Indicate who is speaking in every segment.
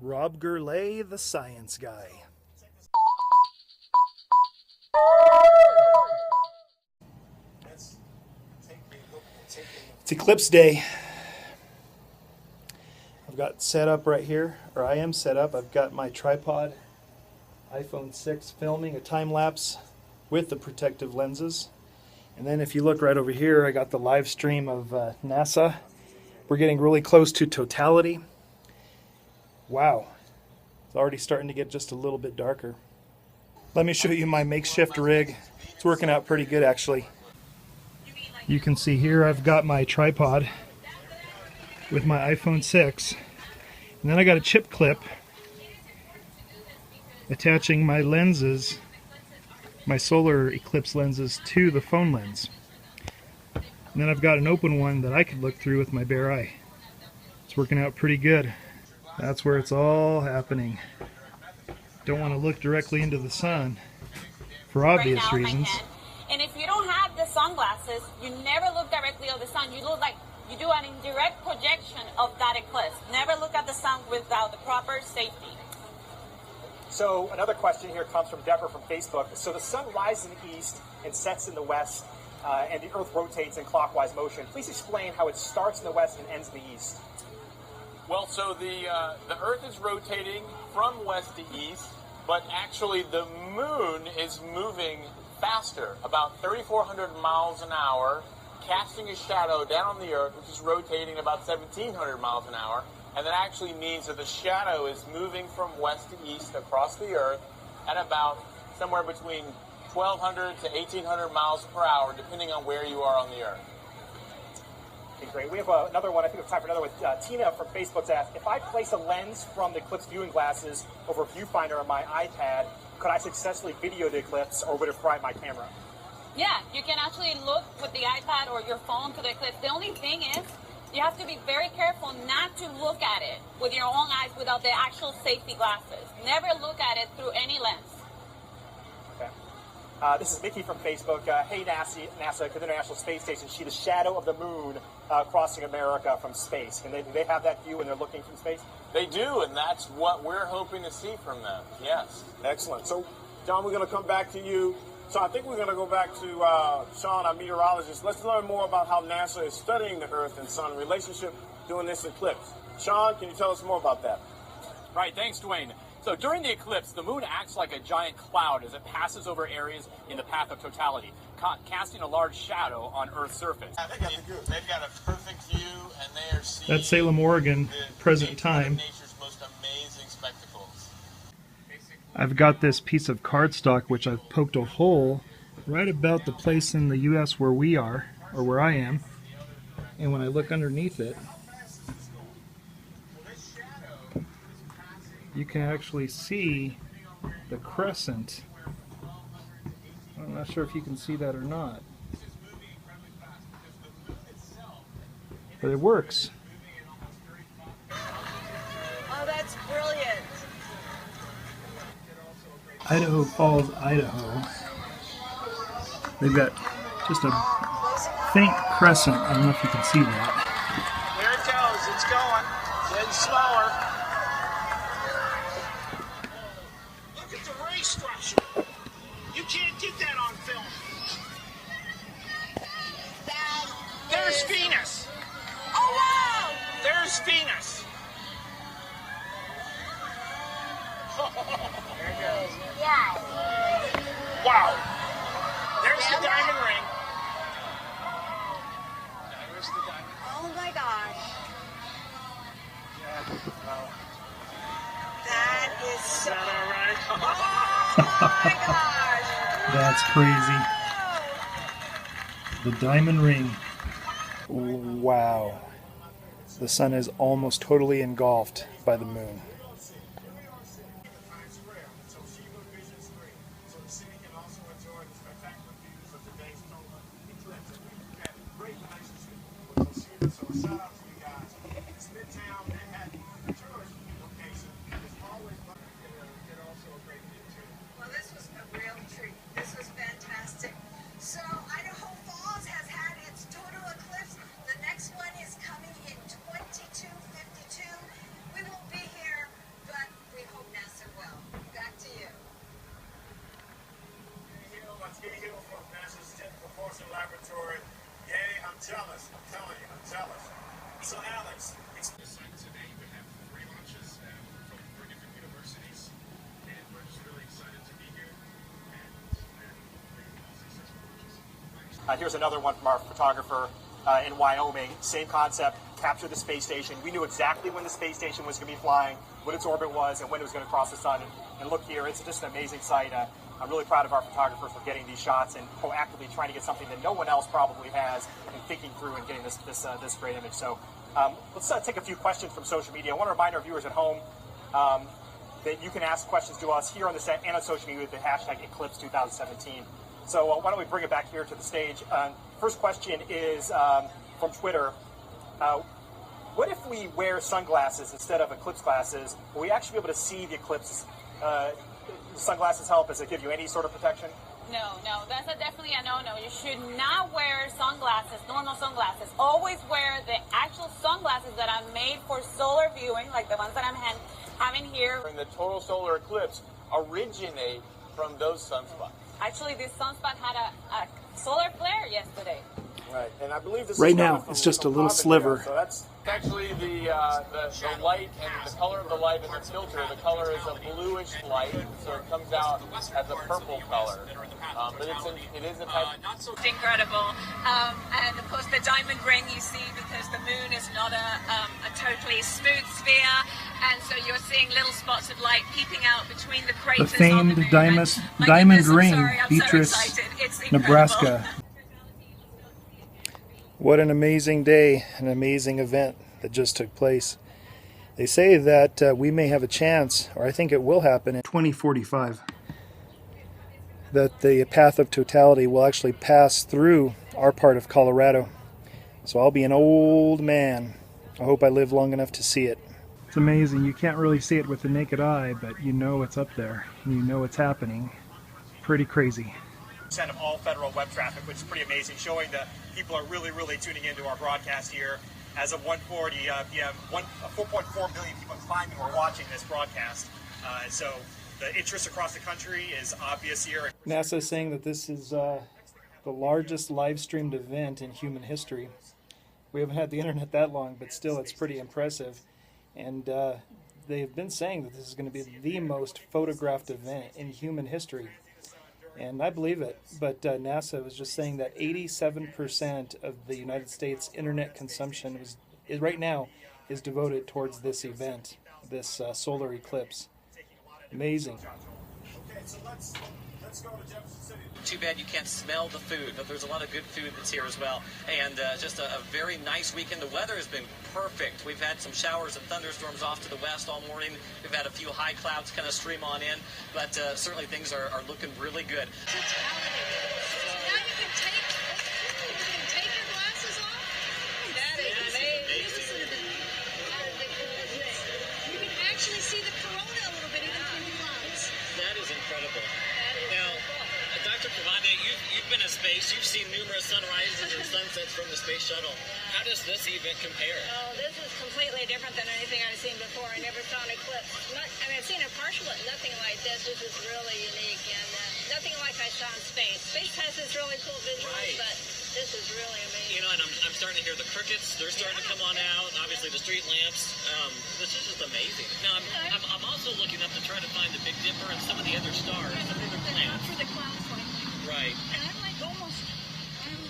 Speaker 1: Rob Gurley, the science guy. It's Eclipse Day. I've got set up right here, or I am set up. I've got my tripod, iPhone 6 filming a time lapse with the protective lenses. And then if you look right over here, I got the live stream of NASA. We're getting really close to totality. Wow, it's already starting to get just a little bit darker. Let me show you my makeshift rig. It's working out pretty good actually. You can see here I've got my tripod with my iPhone 6. And then I got a chip clip attaching my lenses, my solar eclipse lenses, to the phone lens. And then I've got an open one that I could look through with my bare eye. It's working out pretty good. That's where it's all happening. Don't want to look directly into the sun for obvious reasons.
Speaker 2: And if you don't have the sunglasses, you never look directly at the sun. You look like you do an indirect projection of that eclipse. Never look at the sun without the proper safety.
Speaker 3: So another question here comes from Deborah from Facebook. So the sun rises in the east and sets in the west, and the earth rotates in clockwise motion. Please explain how it starts in the west and ends in the east.
Speaker 4: Well, so the earth is rotating from west to east, but actually the moon is moving faster, about 3,400 miles an hour, casting a shadow down on the earth, which is rotating about 1,700 miles an hour. And that actually means that the shadow is moving from west to east across the earth at about somewhere between 1,200 to 1,800 miles per hour, depending on where you are on the earth.
Speaker 3: Okay, great. We have another one. I think we have time for another one. Tina from Facebook's asked, if I place a lens from the eclipse viewing glasses over a viewfinder on my iPad, could I successfully video the eclipse, or would it fry my camera?
Speaker 2: Yeah, you can actually look with the iPad or your phone to the eclipse. The only thing is, you have to be very careful not to look at it with your own eyes without the actual safety glasses. Never look at it through any lens.
Speaker 3: Okay. This is Mickey from Facebook. Hey, NASA, the International Space Station, see the shadow of the moon crossing America from space. Do they have that view when they're looking from space?
Speaker 4: They do, and that's what we're hoping to see from them, yes.
Speaker 5: Excellent. So, John, we're going to come back to you. So I think we're going to go back to Sean, our meteorologist. Let's learn more about how NASA is studying the Earth and Sun relationship during this eclipse. Sean, can you tell us more about that?
Speaker 6: Right, thanks, Dwayne. So during the eclipse, the moon acts like a giant cloud as it passes over areas in the path of totality, casting a large shadow on Earth's surface.
Speaker 4: They've got a perfect view, and they are seeing...
Speaker 1: That's Salem, Oregon, present time.
Speaker 4: Nature's most amazing spectacles.
Speaker 1: I've got this piece of cardstock which I've poked a hole right about the place in the US where we are, or where I am, and when I look underneath it, you can actually see the crescent. I'm not sure if you can see that or not, but it works.
Speaker 2: Oh, that's brilliant.
Speaker 1: Idaho Falls, Idaho. They've got just a faint crescent. I don't know if you can see that.
Speaker 5: There it goes. It's going. Getting slower. Look at the ray structure. You can't get that on film. There's Venus.
Speaker 2: Oh, wow!
Speaker 5: There's Venus. There it goes.
Speaker 2: Wow.
Speaker 5: Wow. There's the diamond ring. There's the diamond.
Speaker 2: Oh, my gosh.
Speaker 5: Yeah.
Speaker 2: That is so...
Speaker 5: Right.
Speaker 2: Oh, my gosh.
Speaker 1: That's crazy. The diamond ring. Wow. The sun is almost totally engulfed by the moon.
Speaker 7: Well, this was a real treat. This was fantastic. So, Idaho Falls has had its total eclipse. The next one is coming in 2252. We will be here
Speaker 3: Here's another one from our photographer in Wyoming. Same concept, capture the space station. We knew exactly when the space station was going to be flying, what its orbit was, and when it was going to cross the sun. And look here, it's just an amazing sight. I'm really proud of our photographers for getting these shots and proactively trying to get something that no one else probably has and thinking through and getting this great image. So let's take a few questions from social media. I want to remind our viewers at home that you can ask questions to us here on the set and on social media with the hashtag Eclipse 2017. So why don't we bring it back here to the stage? First question is from Twitter. What if we wear sunglasses instead of eclipse glasses? Will we actually be able to see the eclipse? Sunglasses help? Does it give you any sort of protection?
Speaker 2: No, that's definitely a no-no. You should not wear sunglasses, normal sunglasses. Always wear the actual sunglasses that are made for solar viewing, like the ones that I'm having here.
Speaker 4: The total solar eclipse originate from those sunspots.
Speaker 2: Actually, this sunspot had a solar flare yesterday.
Speaker 5: Right, and I believe this
Speaker 1: Right
Speaker 5: is
Speaker 1: now,
Speaker 5: coming
Speaker 1: it's
Speaker 5: from
Speaker 1: just a little
Speaker 5: Carbondale,
Speaker 1: sliver.
Speaker 5: So that's
Speaker 4: Actually, the light and the color of the light in the filter, the color is a bluish light, so it comes out as a purple color. But it is a type.
Speaker 7: It's incredible. And of course, the diamond ring you see because the moon is not a totally smooth sphere. And so you're seeing little spots of light peeping out between the craters.
Speaker 1: The famed
Speaker 7: on the moon. My
Speaker 1: diamond
Speaker 7: goodness, I'm
Speaker 1: ring,
Speaker 7: sorry, I'm
Speaker 1: Beatrice,
Speaker 7: so excited. It's incredible.
Speaker 1: Nebraska. What an amazing day, an amazing event that just took place. They say that we may have a chance, or I think it will happen in 2045, that the path of totality will actually pass through our part of Colorado. So I'll be an old man. I hope I live long enough to see it. It's amazing. You can't really see it with the naked eye, but you know it's up there, and you know it's happening. Pretty crazy.
Speaker 3: Of all federal web traffic, which is pretty amazing, showing that people are really tuning into our broadcast here. As of 1:40 p.m., 4.4 million people climbing or watching this broadcast. So the interest across the country is obvious here. NASA is saying that this is the largest live-streamed event in human history. We haven't had the internet that long, but still it's pretty impressive. And they've been saying that this is going to be the most photographed event in human history. And I believe it, but NASA was just saying that 87% of the United States internet consumption right now is devoted towards this event, this solar eclipse. Amazing.
Speaker 5: okay. So let's go to Jefferson City.
Speaker 8: Too bad you can't smell the food, but there's a lot of good food that's here as well. And just a very nice weekend. The weather has been perfect. We've had some showers and thunderstorms off to the west all morning. We've had a few high clouds kind of stream on in, but certainly things are looking really good.
Speaker 7: Now you can take your glasses off. That is amazing. You can actually see the corona a little bit even through the clouds.
Speaker 8: That is incredible. Now, Dr. Cavande, you've been in space. You've seen numerous sunrises and sunsets from the space shuttle. How does this event compare?
Speaker 9: Oh, this is completely different than anything I've seen before. I never saw an eclipse. I've seen a partial, but nothing like this. This is really unique and nothing like I saw in space. Space has its really cool visuals,
Speaker 8: Right.
Speaker 9: but this is really amazing.
Speaker 8: You know, and I'm starting to hear the crickets. They're starting to come on out. Obviously, the street lamps. This is just amazing. Now, I'm also looking up to try to find the Big Dipper and some of the other stars, some of the other planets.
Speaker 7: For the clouds like that.
Speaker 8: Right.
Speaker 7: And I'm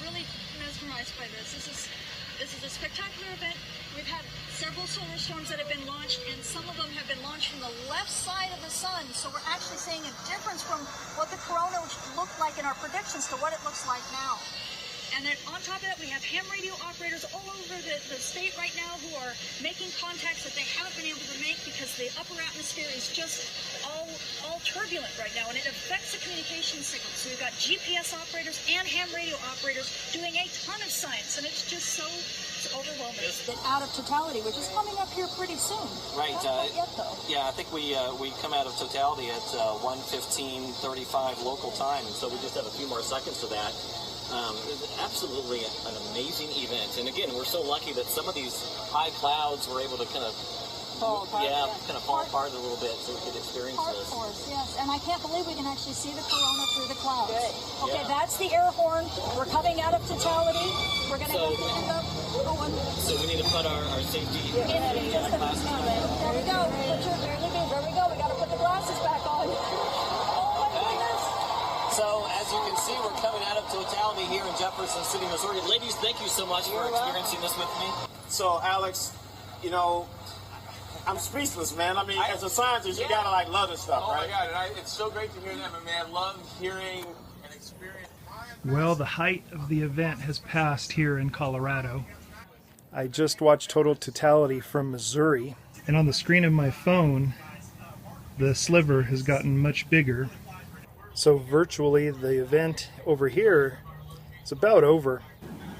Speaker 7: really mesmerized by this. This is a spectacular event. We've had several solar storms that have been launched, and some of them have been launched from the left side of the sun. So we're actually seeing a difference from what the corona looked like in our predictions to what it looks like now. And then on top of that, we have ham radio operators all over the state right now who are making contacts that they haven't been able to make because the upper atmosphere is just all turbulent right now, and it affects the communication signals. So we've got GPS operators and ham radio operators doing a ton of science, and it's just so overwhelming. Out of totality, which is coming up here pretty soon.
Speaker 8: Right.
Speaker 7: Not quite yet, though.
Speaker 8: Yeah, I think we come out of totality at 1:15:35 local time, and so we just have a few more seconds to that. It's absolutely an amazing event, and again, we're so lucky that some of these high clouds were able to kind of
Speaker 7: Fall apart,
Speaker 8: kind of fall apart a little bit, so we could experience
Speaker 7: Part
Speaker 8: this.
Speaker 7: force, yes. And I can't believe we can actually see the corona through the clouds.
Speaker 8: Good.
Speaker 7: Okay,
Speaker 8: Yeah.
Speaker 7: that's the air horn. We're coming out of totality. We're going to
Speaker 8: So-
Speaker 7: have to end up going.
Speaker 8: So we need to put our safety glasses on.
Speaker 7: There we go. There we go. We got to put the glasses back on. Oh my goodness.
Speaker 8: So as you can see, we're coming out of totality here in Jefferson City, Missouri. Ladies, thank you so much for experiencing this with me.
Speaker 5: So, Alex, you know, I'm speechless, man. I mean, as a scientist, you gotta like love this stuff, right?
Speaker 4: Oh my God, and it's so great to hear that, my man. I love hearing and experiencing.
Speaker 1: Well, the height of the event has passed here in Colorado. I just watched Totality from Missouri, and on the screen of my phone, the sliver has gotten much bigger. So virtually the event over here is about over,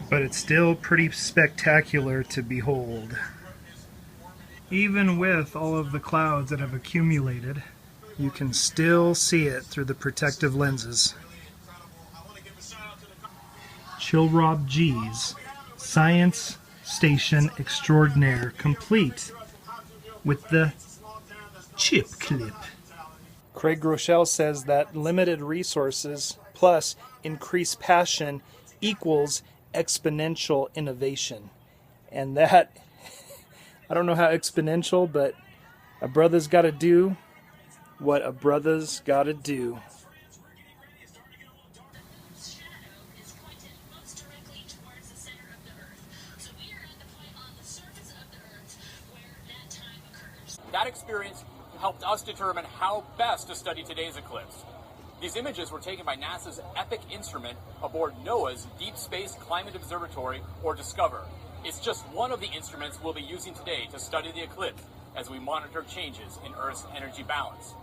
Speaker 1: but it's still pretty spectacular to behold. Even with all of the clouds that have accumulated, you can still see it through the protective lenses. Chilrob G's Science Station Extraordinaire, complete with the chip clip. Craig Rochelle says that limited resources plus increased passion equals exponential innovation. And that, I don't know how exponential, but a brother's got to do what a brother's got to do.
Speaker 6: That experience helped us determine how best to study today's eclipse. These images were taken by NASA's EPIC instrument aboard NOAA's Deep Space Climate Observatory, or DISCOVER. It's just one of the instruments we'll be using today to study the eclipse as we monitor changes in Earth's energy balance.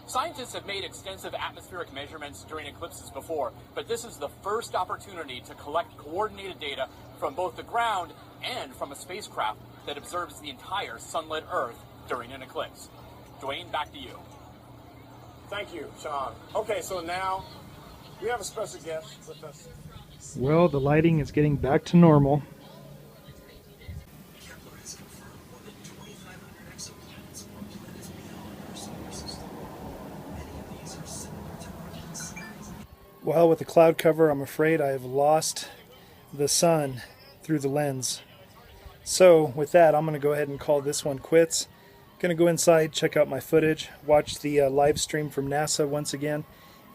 Speaker 6: Scientists have made extensive atmospheric measurements during eclipses before, but this is the first opportunity to collect coordinated data from both the ground and from a spacecraft that observes the entire sunlit Earth during an eclipse. Dwayne, back to you.
Speaker 5: Thank you, Sean. Okay, so now we have a special guest with us.
Speaker 1: Well, the lighting is getting back to normal. Well, with the cloud cover, I'm afraid I have lost the sun through the lens. So with that, I'm going to go ahead and call this one quits. Going to go inside, check out my footage, watch the live stream from NASA once again,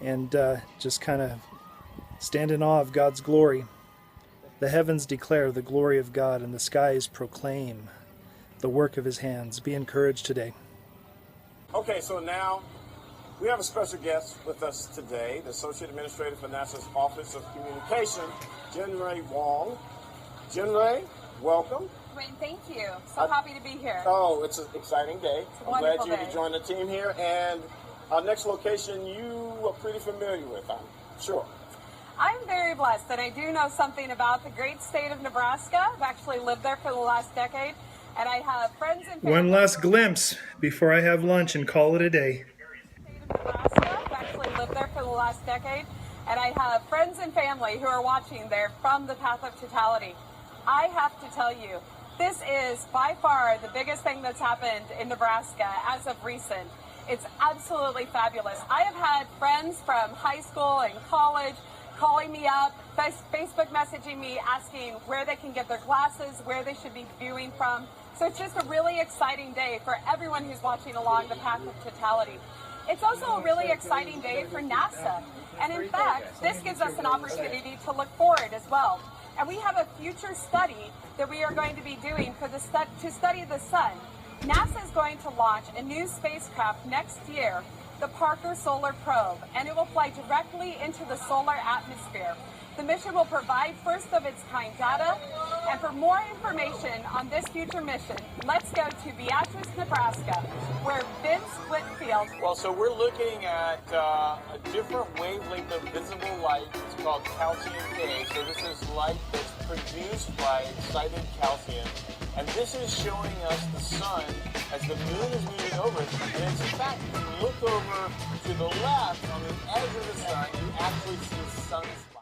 Speaker 1: and just kind of stand in awe of God's glory. The heavens declare the glory of God, and the skies proclaim the work of His hands. Be encouraged today.
Speaker 5: Okay, so now we have a special guest with us today, the Associate Administrator for NASA's Office of Communication, Jinray Wong. Jinray, welcome.
Speaker 2: Wayne, thank you. So happy to be here.
Speaker 5: Oh, it's an exciting day. I'm glad you
Speaker 2: day.
Speaker 5: could join the team here. And our next location you are pretty familiar with, I'm sure.
Speaker 2: I'm very blessed, and I do know something about the great state of Nebraska. I've actually lived there for the last decade, and I have friends and family.
Speaker 1: One last glimpse before I have lunch and call it a day.
Speaker 2: Nebraska. I've actually lived there for the last decade, and I have friends and family who are watching there from the path of totality. I have to tell you, this is by far the biggest thing that's happened in Nebraska as of recent. It's absolutely fabulous. I have had friends from high school and college calling me up, Facebook messaging me, asking where they can get their glasses, where they should be viewing from. So it's just a really exciting day for everyone who's watching along the path of totality. It's also a really exciting day for NASA. And in fact, this gives us an opportunity to look forward as well. And we have a future study that we are going to be doing for to study the sun. NASA is going to launch a new spacecraft next year, the Parker Solar Probe, and it will fly directly into the solar atmosphere. The mission will provide first of its kind data, and for more information on this future mission, let's go to Beatrice, Nebraska, where Vince Whitfield.
Speaker 4: Well, so we're looking at a different wavelength of visible light. It's called calcium K. So this is light that's produced by excited calcium. And this is showing us the sun as the moon is moving over it. And it's, in fact, if you look over to the left on the edge of the sun, you actually see sunspots.